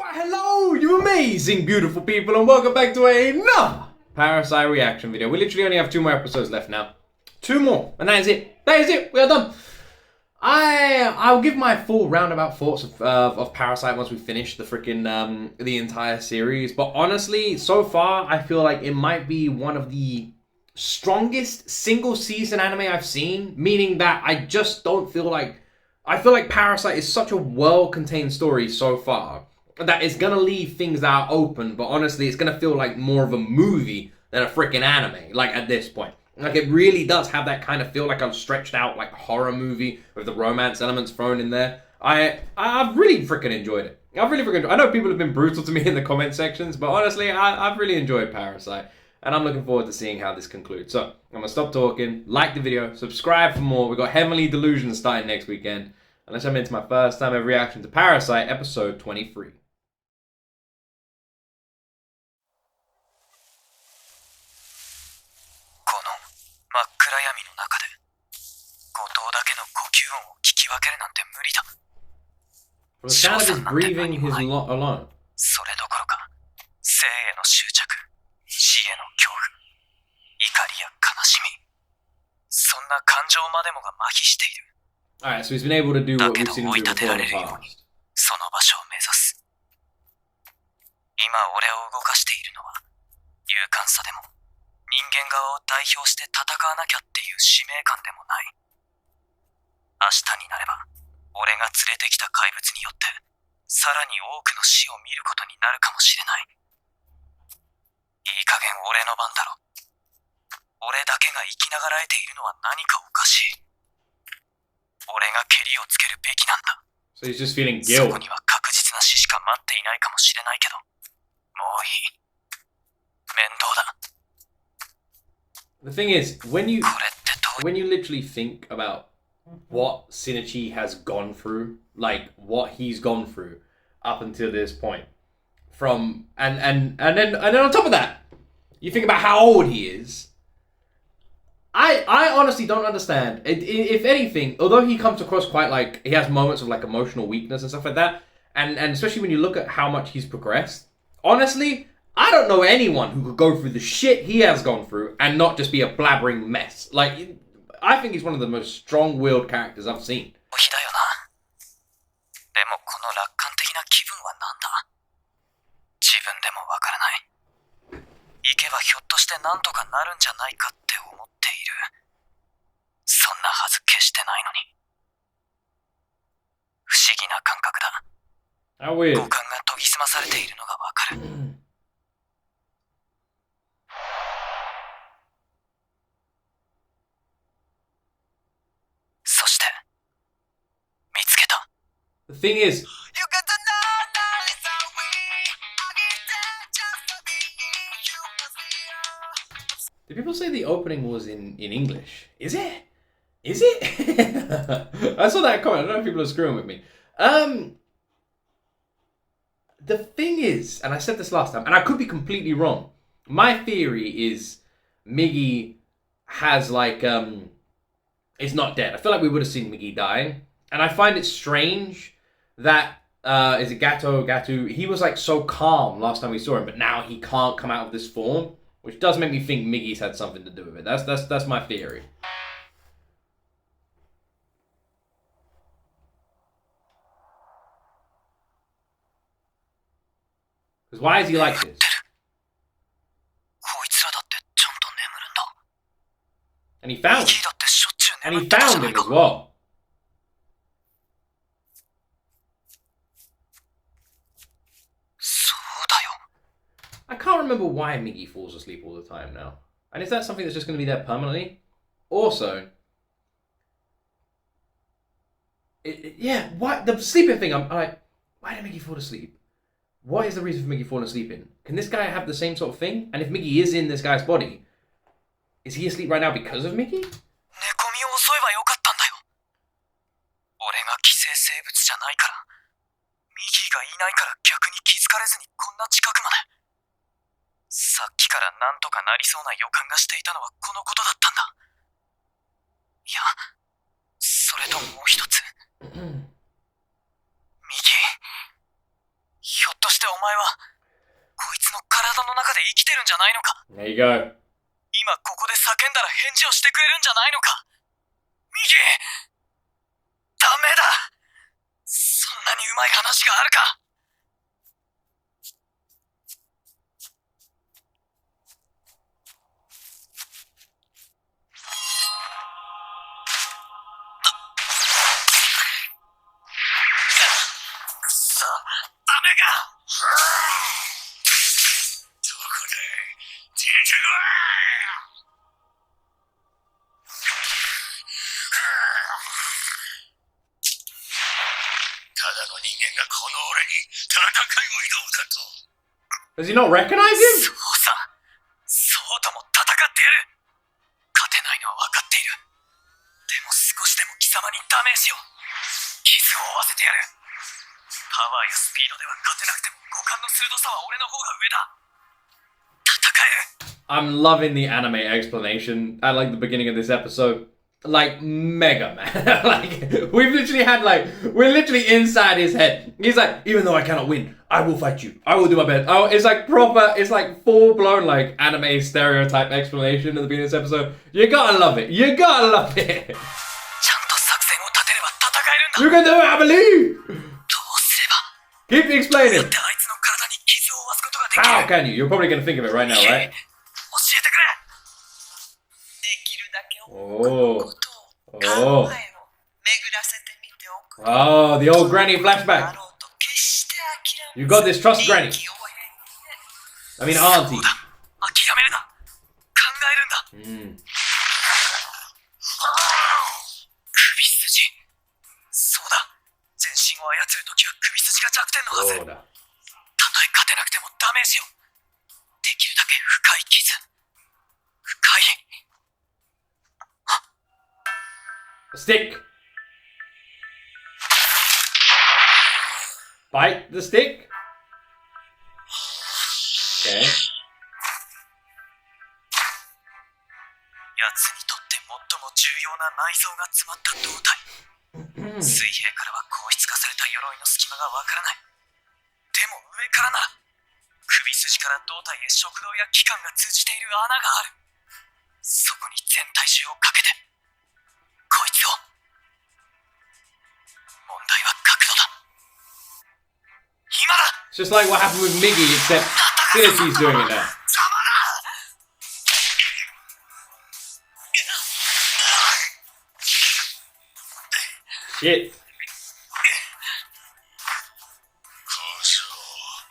Why, hello, you amazing, beautiful people, and welcome back to another Parasyte reaction video. We literally only have 2 more episodes left now. 2 more, and that is it. That is it. We are done. I'll give my full roundabout thoughts of Parasyte once we finish the freaking the entire series. But honestly, so far, I feel like it might be one of the strongest single season anime I've seen. Meaning that I just don't feel like I feel like Parasyte is such a well-contained story so far that it's gonna leave things that are open, but honestly, it's gonna feel like more of a movie than a freaking anime, like at this point. Like, it really does have that kind of feel like a stretched out, like, horror movie with the romance elements thrown in there. I've really freaking enjoyed it. I've really freaking enjoyed it. I know people have been brutal to me in the comment sections, but honestly, I've really enjoyed Parasyte. And I'm looking forward to seeing how this concludes. So, I'm going to stop talking, like the video, subscribe for more. We've got Heavenly Delusions starting next weekend. And let's jump into my first time ever reaction to Parasyte, episode 23. 真っ暗闇の中で後藤だけの呼吸音を聞き分けるなんて無理だ。 From the sound of his breathing, he's alone. それどころか生への執着、死への恐怖、怒りや悲しみ、そんな感情までもが麻痺している。 Alright, so he's been able to do what だけ we've ど seen 追 him い do 立てら before れ in る the ように past. その場所を目指す。今俺を動かしているのは勇敢さでも人間側を代表して戦わなきゃっていう使命感でもない。明日になれば俺が連れてきた怪物によってさらに多くの死を見ることになるかもしれない。いい加減俺の番だろ。俺だけが生きながらえているのは何かおかしい。俺がケリをつけるべきなんだ。 So he's just feeling そ guilt. こには確実な死しか待っていないかもしれないけど、もういい。面倒だ。 The thing is, when you これってどう when you literally think about what Shinichi has gone through, like what he's gone through up until this point, from and then on top of that, you think about how old he is. I honestly don't understand. If anything, although he comes across quite like he has moments of like emotional weakness and stuff like that, and especially when you look at how much he's progressed, honestly, I don't know anyone who could go through the shit he has gone through and not just be a blabbering mess. Like, I think he's one of the most strong-willed characters I've seen. 日だよな。でもこの楽観的な気分は何だ。自分でもわからない。行けばひょっとして何とかなるんじゃないかって思っている。そんなはず決してないのに。不思議な感覚だ。 How weird. 五感が研ぎ澄まされているのがわかる。そして見つけた。 The thing is, did people say the opening was in English? Is it? Is it? I saw that comment. I don't know if people are screwing with me. The thing is, and I said this last time, and I could be completely wrong. My theory is Miggy has like is not dead. I feel like we would have seen Miggy dying, and I find it strange that is it Gatu? He was like so calm last time we saw him, but now he can't come out of this form, which does make me think Miggy's had something to do with it. That's my theory. Because why is he like this? こいつらだってちゃんと眠るんだ。 And he found ミキだってしょっちゅう and 眠 he ってたじゃ found ない him か。 as well. そうだよ。 I can't remember why Miggy falls asleep all the time now. And is that something that's just going to be there permanently? Also, yeah, why the sleeping thing? I'm like, why did Miggy fall asleep? What is the reason for Miggy falling asleep in? Can this guy have the same sort of thing? And if Miggy is in this guy's body, is he asleep right now because of Miggy? 寝込みを襲えばよかったんだよ。俺が寄生生物じゃないから、ミキがいないから逆に気づかれずにこんな近くまで。さっきからなんとかなりそうな予感がしていたのはこのことだったんだ。いや、それともう一つ。ミキ、ひょっとしてお前は、こいつの体の中で生きてるんじゃないのか。 There you go. 今ここで叫んだら返事をしてくれるんじゃないのか。ミギ、ダメだ。そんなにうまい話があるか。くそ、ダメか。どこで出てこい。ただの人間がこの俺に戦いを挑むだと。 Does he not recognize そ him? うさ、そうとも戦ってやる。勝てないのは分かっている。でも少しでも貴様にダメージを、傷を負わせてやる。パワーやスピードでは勝てなくても五感の鋭さは俺の方が上だ。戦える。 I'm loving the anime explanation at like the beginning of this episode. Like mega man. Like we've literally had like we're literally inside his head. He's like, even though I cannot win, I will fight you. I will do my best. Oh, it's like proper. It's like full blown like anime stereotype explanation at the beginning of this episode. You gotta love it. You gotta love it. ちゃんと作戦を立てれば戦えるんだ。 You can do it. I believe. どうすれば Keep explaining. だってあいつの体に傷を負わすことができ How る。 can you? You're probably gonna think of it right now, right? 教えてくれ。できるだけ多くのことを考えを巡らせてみておく。 Oh, the old granny だ flashback. ろうと決して諦め You got this. Trust granny. 臨機応変にね。 I mean auntie. そうだ、諦めるな。考えるんだ。 Mm. 首筋。そうだ。全身を操るときは首筋が弱点のはず。 Oh, たとえ勝てなくてもダメージを。できるだけ深い傷。深い。 Stick. Bite the stick. Okay. 奴にとって最も重要な内臓が詰まった胴体。水平からは硬質化された鎧の隙間がわからない。でも上からなら首筋から胴体へ食道や器官が通じている穴がある。そこに全体重をかけてこいつを。問題は角度だ。今だ。 It's just like what happened with Miggy, except Synergy's doing it now. 邪魔だ。 Shit. そう、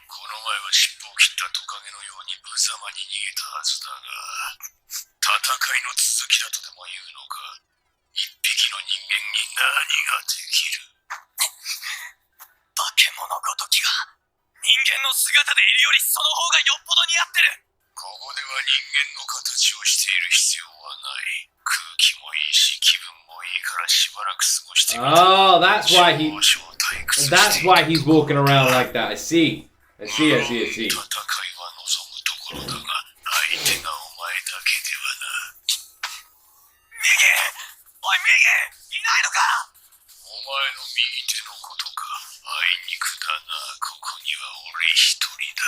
この前は尻尾を切ったトカゲのように無様に逃げたはずだが、戦いの続きだとでも言うのか。一匹の人間に何ができる。化け物ごときが人間の姿でいるよりその方がよっぽど似合ってる。ここでは人間の形をしている必要はない。空気もいいし気分もいいからしばらく過ごしてみた。 Oh, that's why he's walking around like that. I see. I see. 戦いは望むところだが、相手がお前だけではな。ミゲ、おいミゲ、いないのか。お前の右手のことか。あいにくだな。ここには俺一人だ。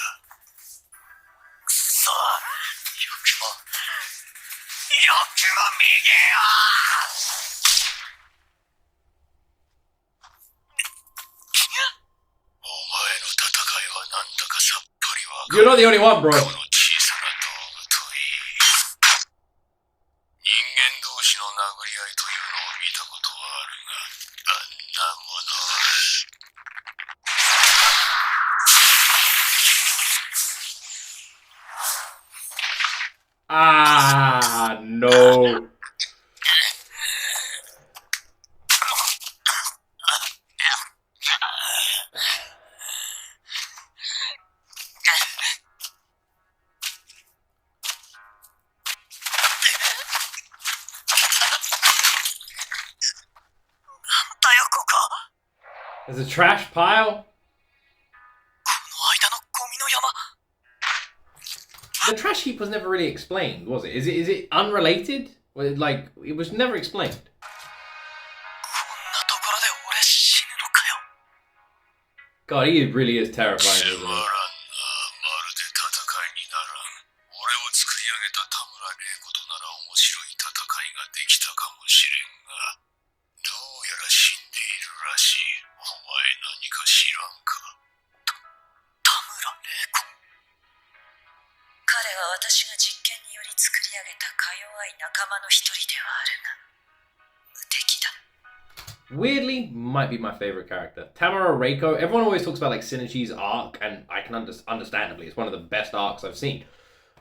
くそ、よくもミゲよ。お前の戦いはなんだかさっぱりわか You're not the only one, bro. この小さな道具といい。人間同士の殴り合いというのを見たことはあるが、あんなものは。Ah, no. There's a trash pile? The trash heap was never really explained, was it? Is it unrelated? Like, it was never explained. God, he really is terrifying, つ isn't まらんな、ま he? るで戦いにならん。俺を作り上げた田村玲子となら面白い戦いができたかもしれんが、どうやら死んでいるらしい。お前何か知らんか。田村玲子。彼は私が実験により作り上げたか弱い仲間の一人ではあるが、無敵だ。Weirdly, might be my favorite character. Tamara Reiko, everyone always talks about like Synergy's arc, and I can understandably, it's one of the best arcs I've seen.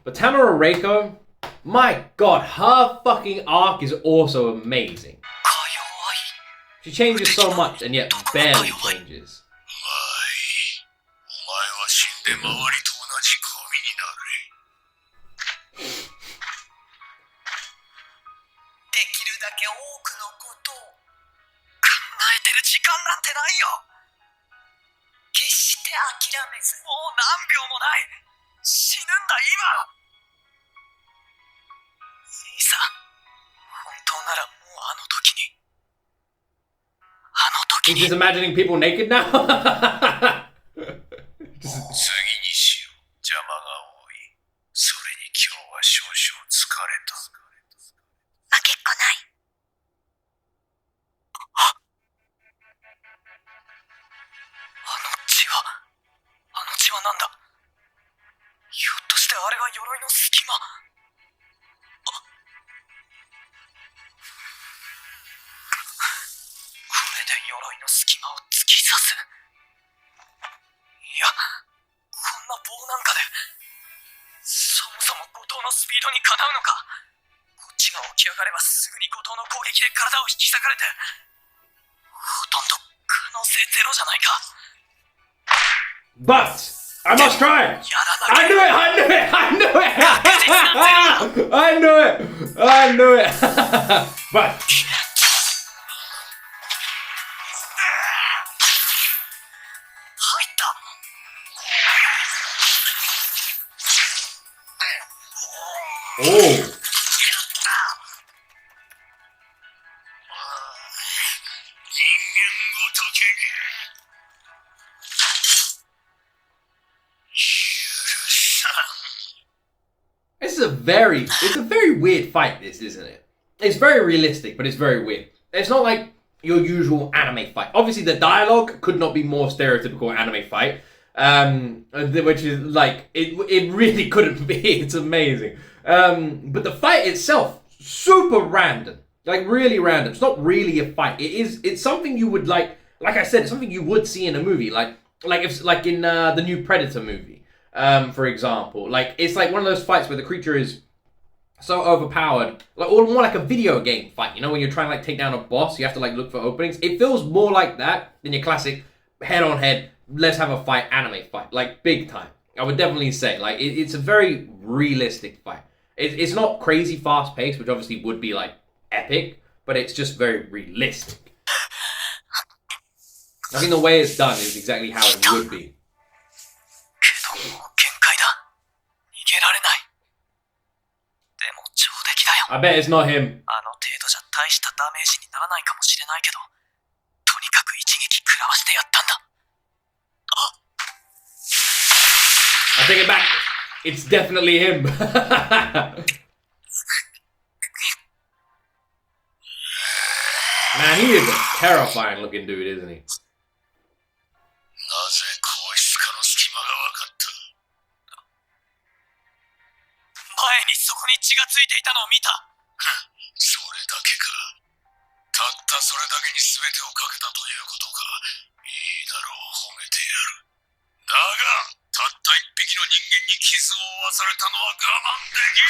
But Tamara Reiko, my god, her fucking arc is also amazing. She changes so much, and yet barely changes. お前は死んで周りと同じ神になれ。できるだけ多くのことを考えてる時間なんてないよ。決して諦めず、もう何秒もない。死ぬんだ今。いざ、本当ならもうあの時に。He's just imagining people naked now? 次にしよう。邪魔が多い。それに今日は少々疲れた。負けっこない。あの血はなんだ。ひょっとしてあれが鎧の隙間。これで鎧の隙間を突き刺す。いや、こんな棒なんかでそもそも後藤のスピードにかなうのか。こっちが起き上がればすぐに後藤の攻撃で体を引き裂かれて、ほとんど可能性ゼロじゃないか。 But I must try it! I knew it! I knew it! I knew it! I knew it! I knew it! But oh! It's a very weird fight, this, isn't it? It's very realistic, but it's very weird. It's not like your usual anime fight. Obviously, the dialogue could not be more stereotypical anime fight. Which is like, it really couldn't be. It's amazing. But the fight itself, super random. Like, really random. It's not really a fight. It's something you would like I said, it's something you would see in a movie. Like in the new Predator movie. For example, like it's like one of those fights where the creature is so overpowered, like or more like a video game fight. You know, when you're trying to like take down a boss, you have to like look for openings. It feels more like that than your classic head-on-head. Let's have a fight, anime fight, like big time. I would definitely say like it's a very realistic fight. It's not crazy fast-paced, which obviously would be like epic, but it's just very realistic. I think the way it's done is exactly how it would be. I bet it's not him. あの程度じゃ大したダメージにならないかもしれないけど、とにかく一撃食らわしてやったんだ。I take it back. It's definitely him. Man, he is a terrifying looking dude, isn't he? なぜ硬質化の隙間が分かった。前にそこに血がついていたのを見た。それだけか。たったそれだけに全てをかけたということか。いいだろう、褒めてやる。だが、たった一匹の人間に傷を負わされたのは我慢できん。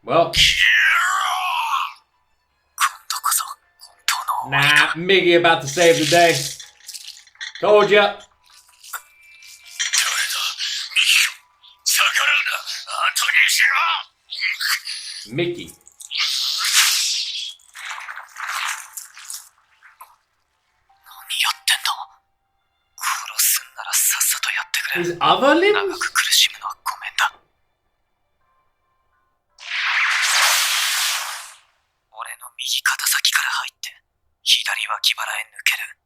Well, 今度こそ本当の。 nah, Miggy about to save the day. Told ya. 誰だ、ミキコ。逆らうな。後にしろ。 Mickey. 何やってんだ。殺すんならさっさとやってくれ。 His other 長 limbs? く苦しむのはごめんだ。俺の右肩先から入って左脇腹へ抜ける。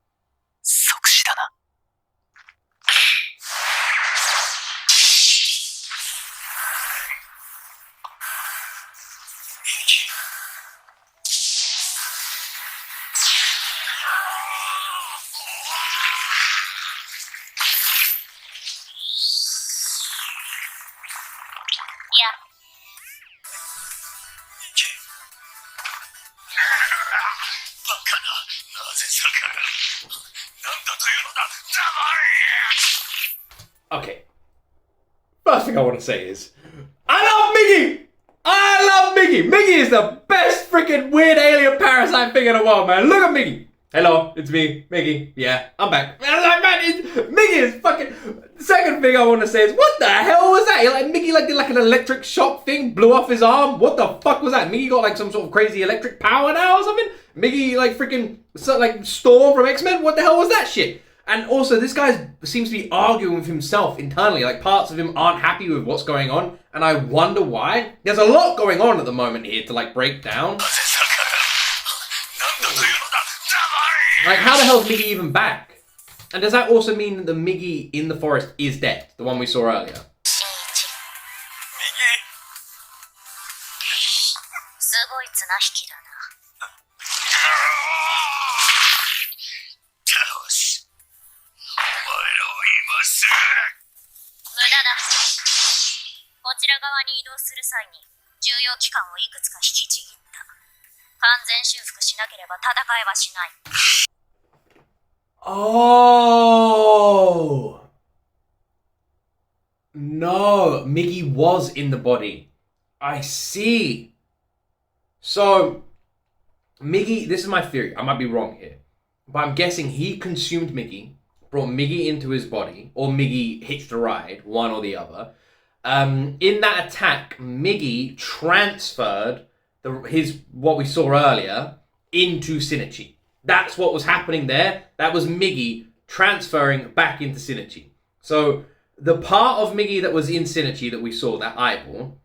即死だな。バカな。なぜ逆らう。なんだというのだ。黙れ。 Okay. First thing I want to say is, I love Miggy! I love Miggy! Miggy is the best freaking weird alien parasite thing in the world, man. Look at Miggy. Hello, it's me, Miggy. Yeah, I'm back. And I'm like, man, Miggy is fucking... Second thing I want to say is, what the hell was that? Like, Miggy did like an electric shock thing, blew off his arm. What the fuck was that? Miggy got like some sort of crazy electric power now or something? Miggy like freaking, like Storm from X-Men? What the hell was that shit? And also, this guy seems to be arguing with himself internally. Like, parts of him aren't happy with what's going on. And I wonder why. There's a lot going on at the moment here to, like, break down. Like, how the hell is Miggy even back? And does that also mean that the Miggy in the forest is dead? The one we saw earlier? すごい綱引きだな。倒す。お前らを今すぐ。無駄だ。こちら側に移動する際に重要機関をいくつか引きちぎった。完全修復しなければ戦えはしない。Oh! No, Miggy was in the body. I see. So, Miggy, this is my theory. I might be wrong here. But I'm guessing he consumed Miggy, brought Miggy into his body, or Miggy hitched a ride, one or the other. In that attack, Miggy transferred what we saw earlier into Shinichi. That's what was happening there. That was Miggy transferring back into Shinichi. So the part of Miggy that was in Shinichi that we saw, that eyeball,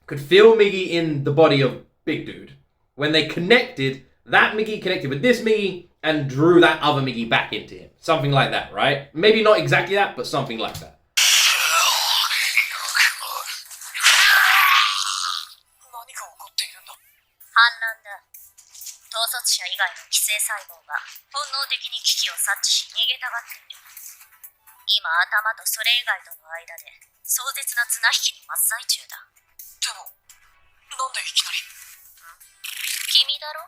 could feel Miggy in the body of Big Dude. When they connected, that Miggy connected with this Miggy and drew that other Miggy back into him. Something like that, right? Maybe not exactly that, but something like that. 反乱だ。統率者以外の寄生細胞が本能的に危機を察知し逃げたがっている。今頭とそれ以外との間で壮絶な綱引きに真っ最中だ。でも、なんでいきなり。君だろ？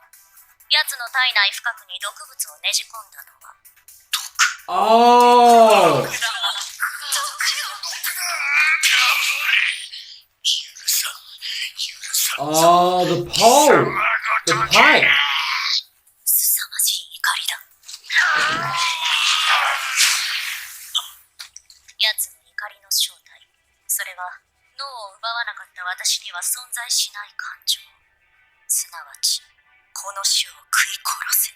奴の体内深くに毒物をねじ込んだのは。Oh! Oh, the pole! The pipe! 凄まじい怒りだ。奴の怒りの正体、それは脳を奪わなかった私には存在しない感情。すなわち、この種を食い殺せ。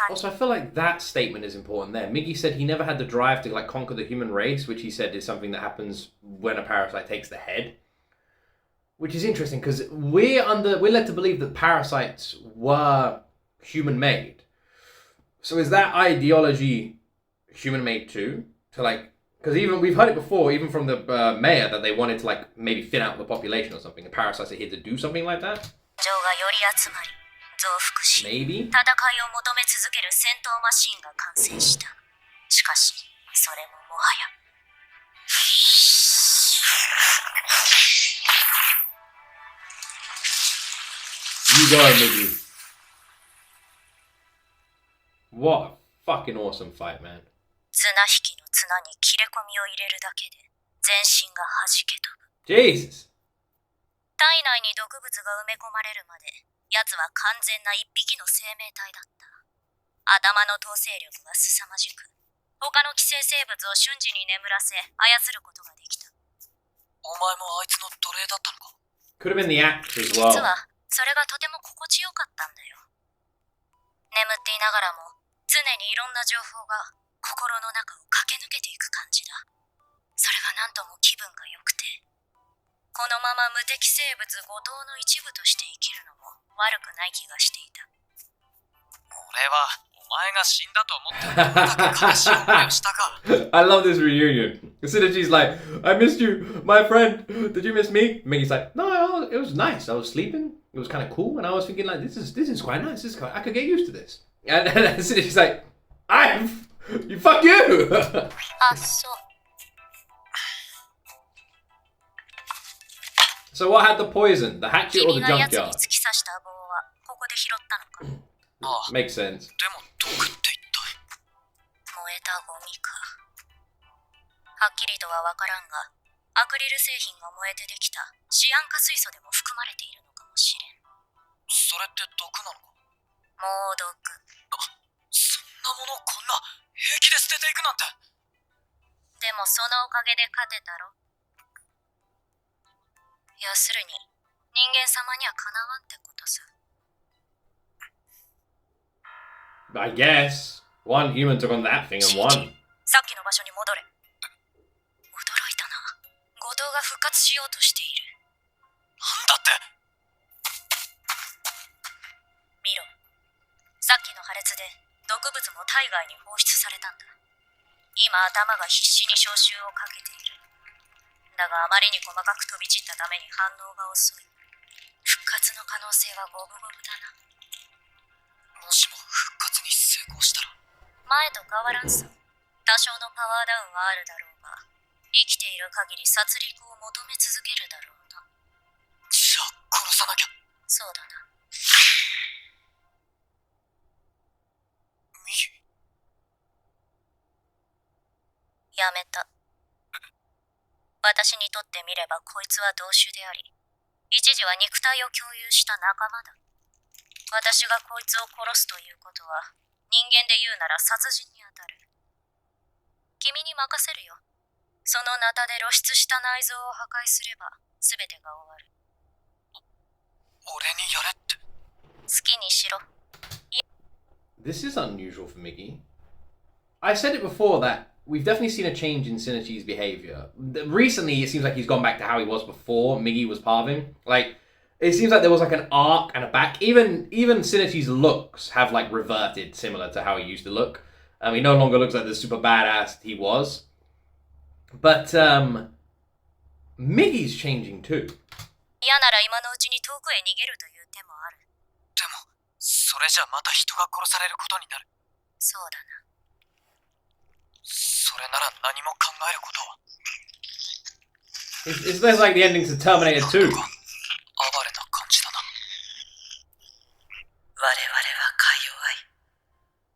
Also, I feel like that statement is important there. Miggy said he never had the drive to like conquer the human race, which he said is something that happens when a parasite takes the head. Which is interesting because we're led to believe that parasites were human-made. So is that ideology human-made too? To like, because even we've heard it before, even from the mayor, that they wanted to like maybe thin out the population or something. The parasites are here to do something like that. Maybe? 戦いを求め続ける戦闘マシンが完成した。しかし、それももはや。You go, Miggy. What a fucking awesome fight, man. 綱引きの綱に切れ込みを入れるだけで全身が弾け飛ぶ。Jesus! 体内に毒物が埋め込まれるまで、奴は完全な一匹の生命体だった。頭の統制力が凄まじく、他の寄生生物を瞬時に眠らせ、操ることができた。お前もあいつの奴隷だったのか？ Could have been the act as well. 実は、それがとても心地よかったんだよ。眠っていながらも、常にいろんな情報が心の中を駆け抜けていく感じだ。それがなんとも気分が良くて、このまま無敵生物五島の一部として生きるのも悪くない気がしていた。俺はお前が死んだと思って悲しい思いをしたか。I love this reunion. Synergy's like, I missed you, my friend. Did you miss me? Miggy's like, no, it was nice. I was sleeping. It was kind of cool, and I was thinking like, this is quite nice. I could get used to this. And Synergy's like, I've You fuck you! あ、そう。 So what had the poison? The hatchet or 君 the が奴に junkyard? 突き刺した棒はここで拾ったのか。ああ、 Makes sense. でも毒って一体。燃えたゴミか。はっきりとは分からんが、アクリル製品が燃えてできたシアン化水素でも含まれているのかもしれん。それって毒なのか？猛毒。そんなものをこんな平気で捨てていくなんて。でもそのおかげで勝てたろ。要するに、人間様にはかなわんってことさ。I guess. One human took on that thing and won. さっきの場所に戻れ。驚いたな。後藤が復活しようとしている。なんだって。見ろ。さっきの破裂で毒物も体外に放出されたんだ。今頭が必死に消臭をかけている。だがあまりに細かく飛び散ったために反応が遅い。復活の可能性は五分五分だな。もしも復活に成功したら。前と変わらんさ。多少のパワーダウンはあるだろうが、生きている限り殺戮を求め続けるだろうな。じゃあ殺さなきゃ。そうだな。右。やめた。私にとってみればこいつは同種であり、一時は肉体を共有した仲間だ。私がこいつを殺すということは、人間で言うなら殺人に当たる。君に任せるよ。そのナタで露出した内臓を破壊すれば、全てが終わる。俺にやれって。好きにしろ。This is unusual for Miggy. I said it before that we've definitely seen a change in Synergy's behavior. Recently, it seems like he's gone back to how he was before Miggy was part of him. Like, it seems like there was like an arc and a back. Even Synergy's looks have like reverted similar to how he used to look. He no longer looks like the super badass he was. But Miggy's changing too. 嫌なら今のうちに遠くへ逃げるという手もある。でも、それじゃまた人が殺されることになる。そうだな。それなら何も考えることは。It's less like the endings of Terminator 2. 哀れな感じだな。我々はか弱い。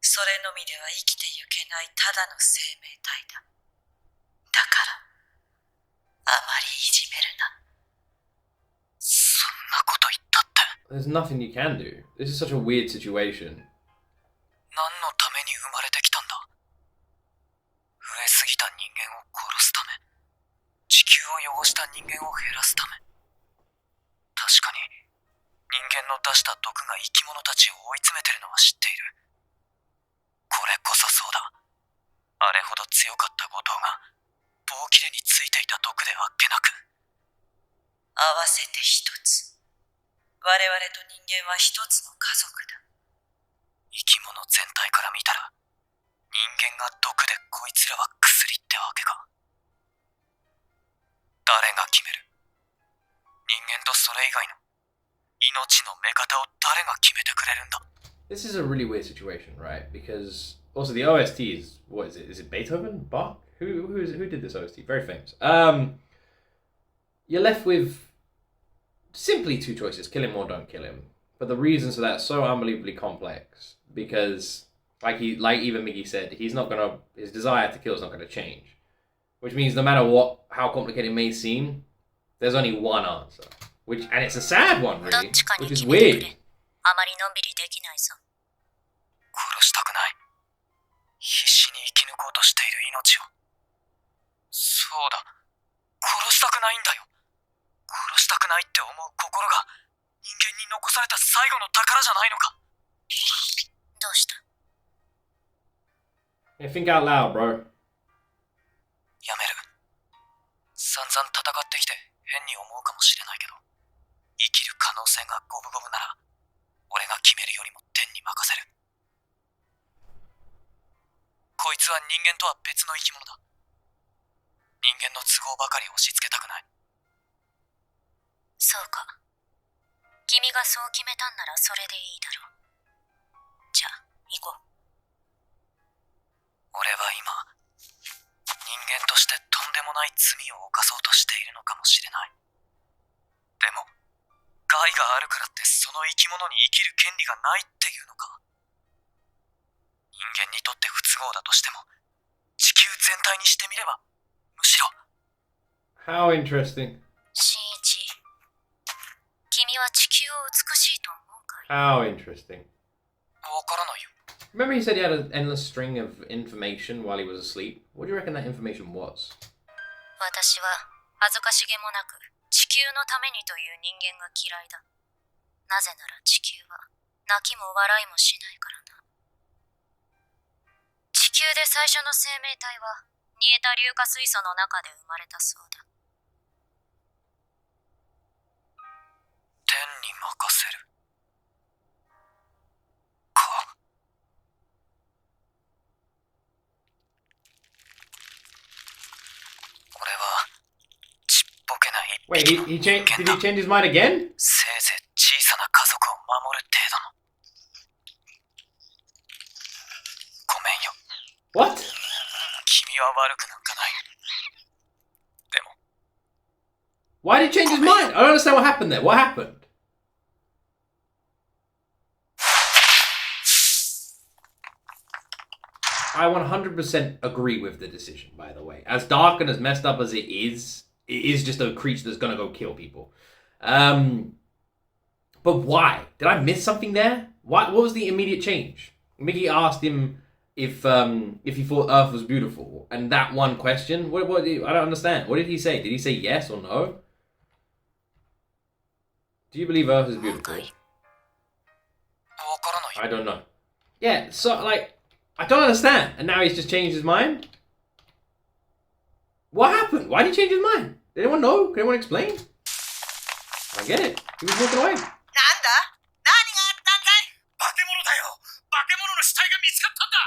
それのみでは生きてゆけないただの生命体だ。だから、あまりいじめるな。そんなこと言ったって。There's nothing you can do. This is such a weird situation. 何のために生まれてきたんだ。増えすぎた人間を殺すため。地球を汚した人間を減らすため。確かに、人間の出した毒が生き物たちを追い詰めてるのは知っている。これこそそうだ。あれほど強かった後藤が、棒切れについていた毒であっけなく。合わせて一つ。我々と人間は一つの家族だ。生き物全体から見たら、人間が毒でこいつらは薬ってわけか。誰が決める？人間とそれ以外の命の目方を誰が決めてくれるんだ？ This is a really weird situation, right? Because also the OST is what is it? Is it Beethoven? Bach? Who did this OST? Very famous. You're left with simply two choices: kill him or don't kill him. But the reasons for that are so unbelievably complex because, like even Miggy said, his desire to kill is not gonna change. Which means no matter how complicated it may seem, there's only one answer. And it's a sad one, どっ really, ちかに which is 決めてく weird. れ。あまりのんびりできないぞ。殺したくない。必死に生き抜こうとしている命を。そうだ。殺したくないんだよ。殺したくないって思う心が人間に残された最後の宝じゃないのか。どうした？ Yeah, think out loud, bro. やめる。散々戦ってきて変に思うかもしれないけど、生きる可能性が五分五分なら、俺が決めるよりも天に任せる。こいつは人間とは別の生き物だ。人間の都合ばかり押し付けたくない。そうか。君がそう決めたんならそれでいいだろう。じゃあ、行こう。俺はしてとんでもない罪を犯そうとしているのかもしれない。でも、害があるからってその生き物に生きる権利がないっていうのか。人間にとって不都合だとしても、地球全体にしてみれば、むしろ。How interesting. 新一、君は地球を美しいと思うかい？ How interesting. わからないよ。Remember he said he had an endless string of information while he was asleep? What do you reckon that information was? 私は恥ずかしげもなく地球のためにという人間が嫌いだ。なぜなら地球は泣きも笑いもしないからな。地球で最初の生命体は煮えた硫化水素の中で生まれたそうだ。天に任せる。か。俺はちっぽけな一 Wait, 匹の人間 did だ。 he change his mind again? せいぜい小さな家族を守る程度の。ごめんよ。 What? 君は悪くなんかない。でも、 Why did he change his mind? I don't understand what happened there. What happened? I 100% agree with the decision, by the way. As dark and as messed up as it is just a creature that's gonna go kill people. But why? Did I miss something there? What was the immediate change? Mickey asked him if he thought Earth was beautiful, and that one question. I don't understand. What did he say? Did he say yes or no? Do you believe Earth is beautiful? わからないよ。 I don't know. Yeah, so like I don't understand. And now he's just changed his mind? What happened? Why did he change his mind? Did anyone know? Can anyone explain? I get it. He was walking away. なんだ？何があったんだい？化け物だよ。化け物の死体が見つかったんだ。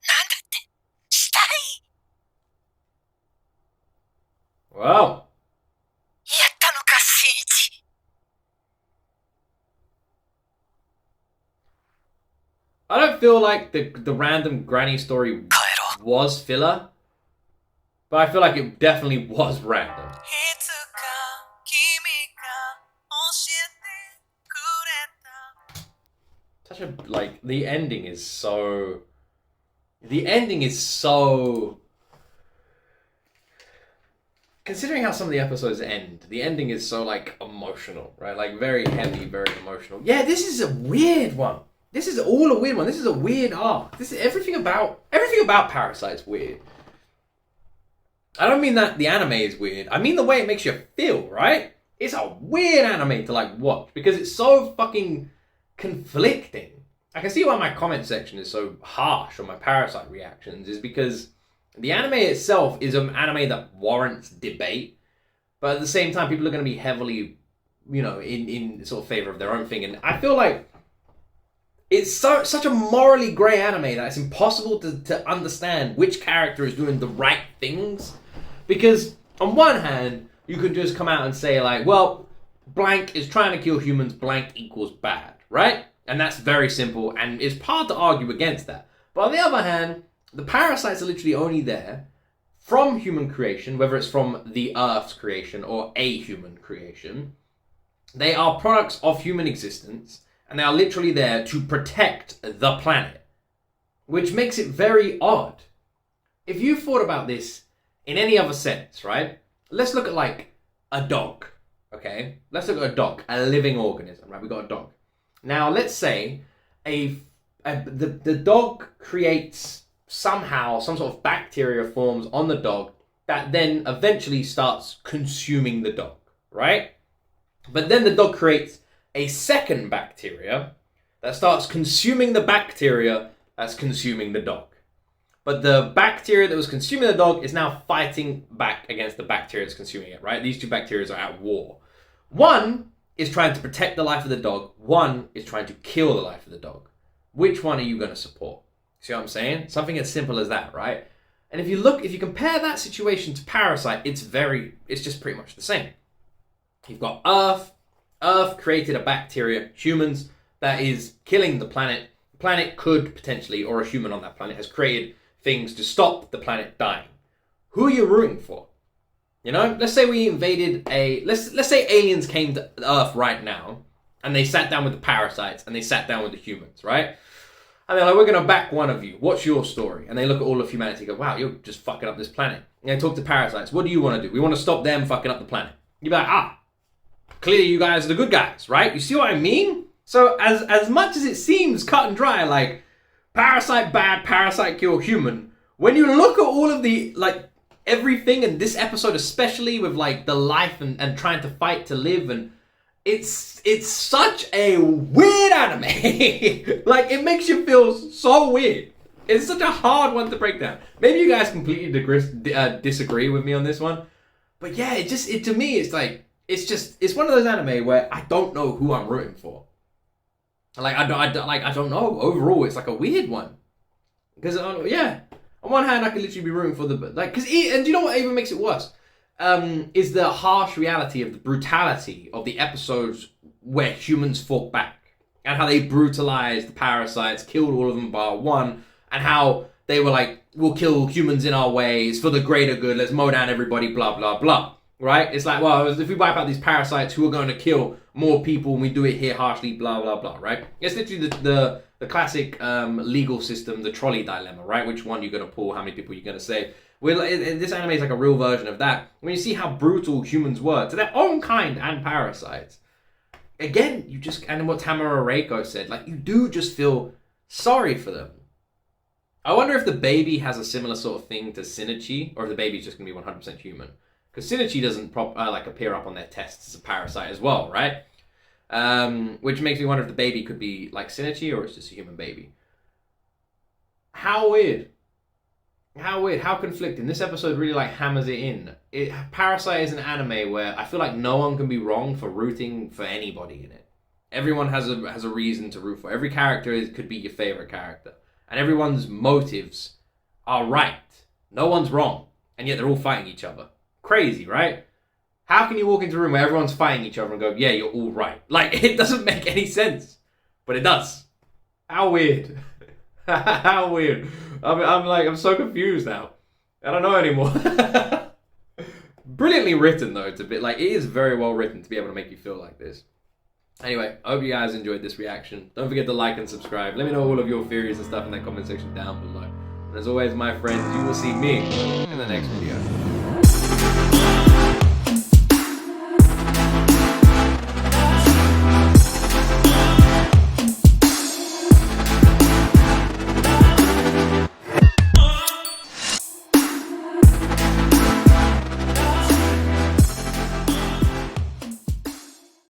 なんだって？死体？ Well, やったのか、新一。 I don't feel like the random granny story 帰ろう。 was filler, but I feel like it definitely was random. いつか君が教えてくれた。 Such a like the ending is so. The ending is so. Considering how some of the episodes end, the ending is so like emotional, right? Like very heavy, very emotional. Yeah, this is a weird one. This is all a weird one. This is a weird arc. This is everything about Parasyte's weird. I don't mean that the anime is weird. I mean the way it makes you feel, right? It's a weird anime to like watch because it's so fucking conflicting. I can see why my comment section is so harsh on my Parasyte reactions is because the anime itself is an anime that warrants debate, but at the same time people are going to be heavily, in sort of favor of their own thing, and I feel like it's such a morally grey anime that it's impossible to understand which character is doing the right things. Because on one hand, you can just come out and say like, well, blank is trying to kill humans, blank equals bad, right? And that's very simple, and it's hard to argue against that. But on the other hand, the parasites are literally only there from human creation, whether it's from the Earth's creation or a human creation. They are products of human existence, and they are literally there to protect the planet, which makes it very odd. If you thought about this in any other sense, right? Let's look at like a dog, okay? Let's look at a dog, a living organism, right? We got a dog. Now, let's say the dog creates somehow some sort of bacteria forms on the dog that then eventually starts consuming the dog, right? But then the dog creates a second bacteria that starts consuming the bacteria that's consuming the dog. But the bacteria that was consuming the dog is now fighting back against the bacteria that's consuming it, right? These two bacteria are at war. One is trying to protect the life of the dog. One is trying to kill the life of the dog. Which one are you going to support? See what I'm saying? Something as simple as that, right? And if you compare that situation to Parasyte, it's just pretty much the same. You've got Earth. Earth created a bacteria, humans, that is killing the planet. The planet could potentially, or a human on that planet, has created things to stop the planet dying. who are you rooting for? You know, let's say we invaded let's say aliens came to Earth right now, and they sat down with the parasites, and they sat down with the humans, right? And they're like, we're going to back one of you. What's your story? And they look at all of humanity and go, wow, you're just fucking up this planet. And they talk to parasites. What do you want to do? We want to stop them fucking up the planet. You'd be like, clearly you guys are the good guys, right? You see what I mean? So as much as it seems cut and dry, like, parasite bad, parasite kill human, when you look at all of the, like, everything in this episode, especially with, like, the life and trying to fight to live, and it's such a weird anime. Like, it makes you feel so weird. It's such a hard one to break down. Maybe you guys completely disagree with me on this one, but yeah, to me, it's like, it's one of those anime where I don't know who I'm rooting for. Like, I don't know. Overall, it's like a weird one. Because, yeah, on one hand, I could literally be rooting for and do you know what even makes it worse? Is the harsh reality of the brutality of the episodes where humans fought back. And how they brutalized the parasites, killed all of them bar one, and how they were like, we'll kill humans in our ways for the greater good, let's mow down everybody, blah, blah, blah. Right? It's like, well, if we wipe out these parasites, who are going to kill more people when we do it here harshly, blah, blah, blah, right? It's literally the classic legal system, the trolley dilemma, right? Which one you're going to pull, how many people you're going to save. This anime is like a real version of that. When you see how brutal humans were to their own kind and parasites, again, and what Tamara Reiko said, like, you do just feel sorry for them. I wonder if the baby has a similar sort of thing to Shinichi, or if the baby's just going to be 100% human. Because Shinichi doesn't appear up on their tests as a parasite as well, right? Which makes me wonder if the baby could be like Shinichi, or it's just a human baby. How weird. How conflicting. This episode really like hammers it in. Parasyte is an anime where I feel like no one can be wrong for rooting for anybody in it. Everyone has a reason to root for. Every character could be your favorite character. And everyone's motives are right. No one's wrong. And yet they're all fighting each other. Crazy, right? How can you walk into a room where everyone's fighting each other and go, yeah, you're all right? Like, it doesn't make any sense. But it does. How weird. How weird. I'm so confused now. I don't know anymore. Brilliantly written, though. It is very well written to be able to make you feel like this. Anyway, I hope you guys enjoyed this reaction. Don't forget to like and subscribe. Let me know all of your theories and stuff in that comment section down below. And as always, my friends, you will see me in the next video.